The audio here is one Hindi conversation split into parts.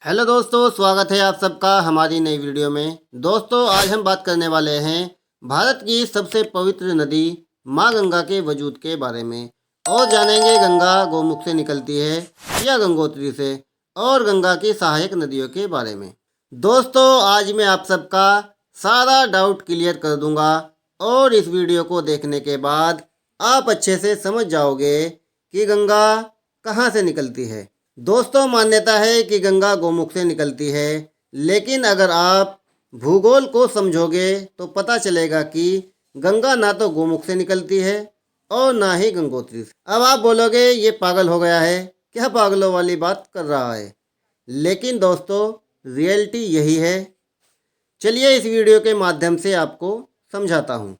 हेलो दोस्तों, स्वागत है आप सबका हमारी नई वीडियो में। दोस्तों, आज हम बात करने वाले हैं भारत की सबसे पवित्र नदी माँ गंगा के वजूद के बारे में और जानेंगे गंगा गौमुख से निकलती है या गंगोत्री से, और गंगा की सहायक नदियों के बारे में। दोस्तों, आज मैं आप सबका सारा डाउट क्लियर कर दूंगा और इस वीडियो को देखने के बाद आप अच्छे से समझ जाओगे कि गंगा कहाँ से निकलती है। दोस्तों, मान्यता है कि गंगा गौमुख से निकलती है, लेकिन अगर आप भूगोल को समझोगे तो पता चलेगा कि गंगा ना तो गौमुख से निकलती है और ना ही गंगोत्री से। अब आप बोलोगे ये पागल हो गया है, क्या पागलों वाली बात कर रहा है। लेकिन दोस्तों, रियलिटी यही है। चलिए इस वीडियो के माध्यम से आपको समझाता हूँ।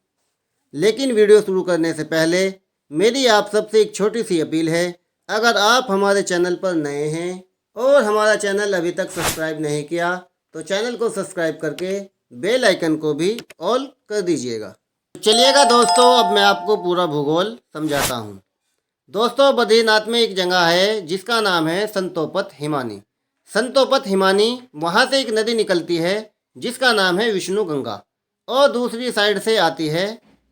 लेकिन वीडियो शुरू करने से पहले मेरी आप सबसे एक छोटी सी अपील है। अगर आप हमारे चैनल पर नए हैं और हमारा चैनल अभी तक सब्सक्राइब नहीं किया तो चैनल को सब्सक्राइब करके बेल आइकन को भी ऑल कर दीजिएगा। चलिएगा दोस्तों, अब मैं आपको पूरा भूगोल समझाता हूँ। दोस्तों, बद्रीनाथ में एक जगह है जिसका नाम है संतोपत हिमानी। संतोपत हिमानी, वहाँ से एक नदी निकलती है जिसका नाम है विष्णु गंगा, और दूसरी साइड से आती है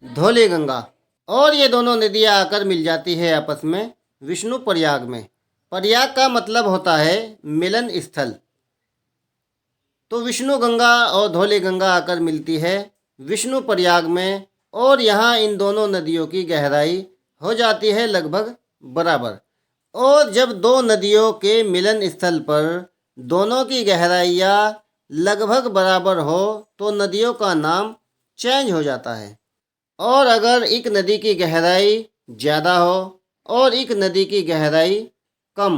धौली गंगा, और ये दोनों नदियाँ आकर मिल जाती है आपस में विष्णु प्रयाग में। प्रयाग का मतलब होता है मिलन स्थल। तो विष्णु गंगा और धौली गंगा आकर मिलती है विष्णु प्रयाग में, और यहाँ इन दोनों नदियों की गहराई हो जाती है लगभग बराबर। और जब दो नदियों के मिलन स्थल पर दोनों की गहराइयाँ लगभग बराबर हो तो नदियों का नाम चेंज हो जाता है। और अगर एक नदी की गहराई ज़्यादा हो और एक नदी की गहराई कम,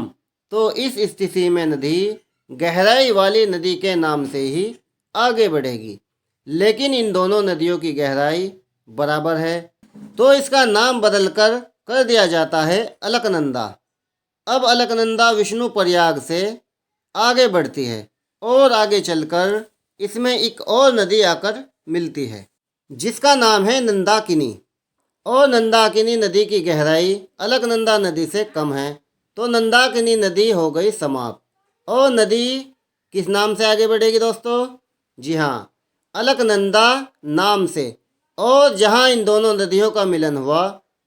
तो इस स्थिति में नदी गहराई वाली नदी के नाम से ही आगे बढ़ेगी। लेकिन इन दोनों नदियों की गहराई बराबर है तो इसका नाम बदलकर कर दिया जाता है अलकनंदा। अब अलकनंदा विष्णु प्रयाग से आगे बढ़ती है और आगे चलकर इसमें एक और नदी आकर मिलती है जिसका नाम है नंदाकिनी। और नंदाकिनी नदी की गहराई अलकनंदा नदी से कम है तो नंदाकिनी नदी हो गई समाप्त। और नदी किस नाम से आगे बढ़ेगी दोस्तों? जी हाँ, अलकनंदा नाम से। और जहाँ इन दोनों नदियों का मिलन हुआ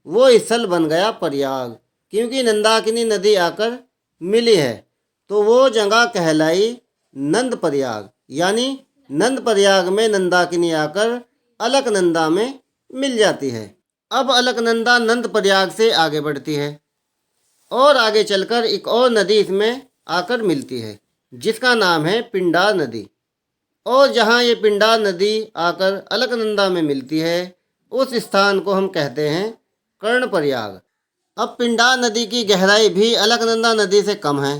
वो स्थल बन गया प्रयाग, क्योंकि नंदाकिनी नदी आकर मिली है तो वो जगह कहलाई नंद प्रयाग। यानी नंद प्रयाग में नंदाकिनी आकर अलकनंदा में मिल जाती है। अब अलकनंदा नंद प्रयाग से आगे बढ़ती है और आगे चलकर एक और नदी इसमें आकर मिलती है जिसका नाम है पिंडार नदी। और जहाँ ये पिंडार नदी आकर अलकनंदा में मिलती है उस स्थान को हम कहते हैं कर्ण प्रयाग। अब पिंडार नदी की गहराई भी अलकनंदा नदी से कम है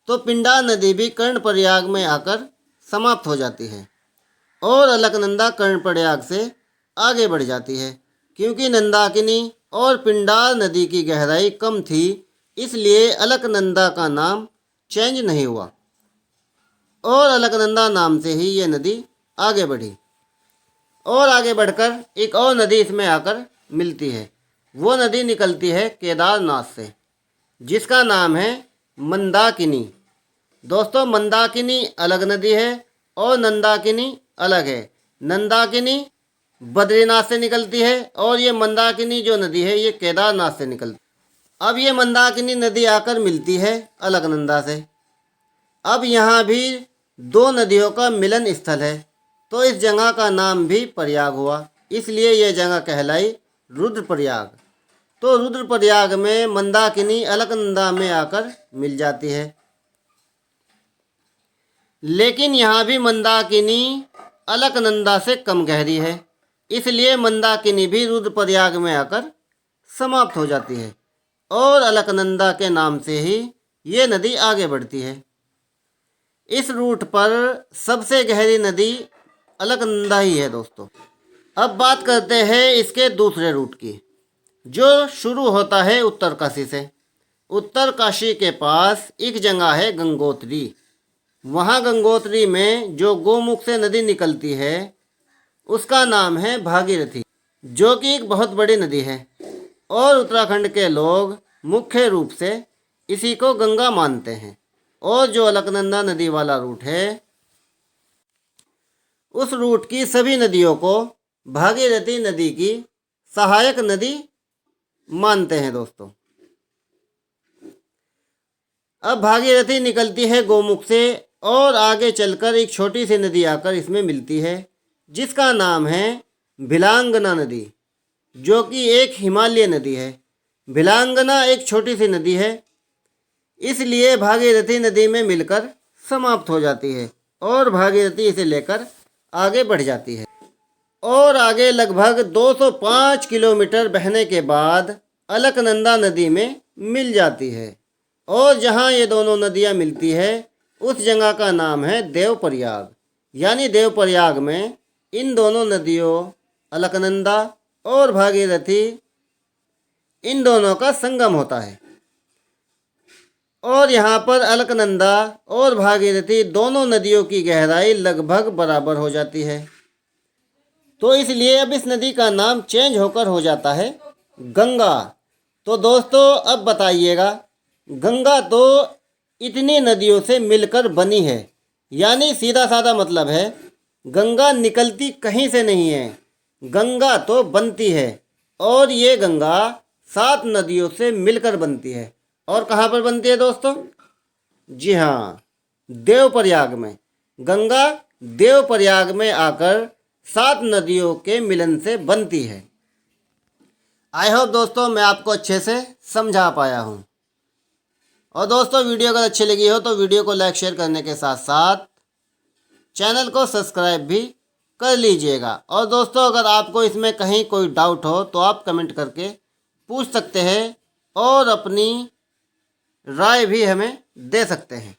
तो पिंडार नदी भी कर्ण प्रयाग में आकर समाप्त हो जाती है और अलकनंदा कर्ण प्रयाग से आगे बढ़ जाती है। क्योंकि नंदाकिनी और पिंडार नदी की गहराई कम थी इसलिए अलकनंदा का नाम चेंज नहीं हुआ और अलकनंदा नाम से ही ये नदी आगे बढ़ी। और आगे बढ़कर एक और नदी इसमें आकर मिलती है। वो नदी निकलती है केदारनाथ से जिसका नाम है मंदाकिनी। दोस्तों, मंदाकिनी अलग नदी है और नंदाकिनी अलग है। नंदाकिनी बद्रीनाथ से निकलती है और ये मंदाकिनी जो नदी है ये केदारनाथ से निकलती है। अब ये मंदाकिनी नदी आकर मिलती है अलकनंदा से। अब यहाँ भी दो नदियों का मिलन स्थल है तो इस जगह का नाम भी प्रयाग हुआ, इसलिए ये जगह कहलाई रुद्रप्रयाग। तो रुद्रप्रयाग में मंदाकिनी अलकनंदा में आकर मिल जाती है। लेकिन यहाँ भी मंदाकिनी अलकनंदा से कम गहरी है इसलिए मंदाकिनी भी रुद्रप्रयाग में आकर समाप्त हो जाती है और अलकनंदा के नाम से ही ये नदी आगे बढ़ती है। इस रूट पर सबसे गहरी नदी अलकनंदा ही है दोस्तों। अब बात करते हैं इसके दूसरे रूट की जो शुरू होता है उत्तरकाशी से। उत्तरकाशी के पास एक जगह है गंगोत्री। वहाँ गंगोत्री में जो गौमुख से नदी निकलती है उसका नाम है भागीरथी, जो कि एक बहुत बड़ी नदी है और उत्तराखंड के लोग मुख्य रूप से इसी को गंगा मानते हैं। और जो अलकनंदा नदी वाला रूट है उस रूट की सभी नदियों को भागीरथी नदी की सहायक नदी मानते हैं दोस्तों। अब भागीरथी निकलती है गोमुख से और आगे चलकर एक छोटी सी नदी आकर इसमें मिलती है जिसका नाम है भिलांगना नदी, जो कि एक हिमालय नदी है। भिलांगना एक छोटी सी नदी है, इसलिए भागीरथी नदी में मिलकर समाप्त हो जाती है और भागीरथी इसे लेकर आगे बढ़ जाती है और आगे लगभग 205 किलोमीटर बहने के बाद अलकनंदा नदी में मिल जाती है और जहाँ ये दोनों नदियाँ मिलती है उस जगह का नाम है देवप्रयाग। यानी देवप्रयाग में इन दोनों नदियों अलकनंदा और भागीरथी इन दोनों का संगम होता है और यहाँ पर अलकनंदा और भागीरथी दोनों नदियों की गहराई लगभग बराबर हो जाती है, तो इसलिए अब इस नदी का नाम चेंज होकर हो जाता है गंगा। तो दोस्तों अब बताइएगा, गंगा तो इतनी नदियों से मिलकर बनी है, यानी सीधा साधा मतलब है गंगा निकलती कहीं से नहीं है, गंगा तो बनती है और ये गंगा 7 नदियों से मिलकर बनती है। और कहाँ पर बनती है दोस्तों? जी हाँ, देवप्रयाग में। गंगा देवप्रयाग में आकर 7 नदियों के मिलन से बनती है। आई होप दोस्तों मैं आपको अच्छे से समझा पाया हूँ। और दोस्तों वीडियो अगर अच्छी लगी हो तो वीडियो को लाइक शेयर करने के साथ साथ चैनल को सब्सक्राइब भी कर लीजिएगा। और दोस्तों अगर आपको इसमें कहीं कोई डाउट हो तो आप कमेंट करके पूछ सकते हैं और अपनी राय भी हमें दे सकते हैं।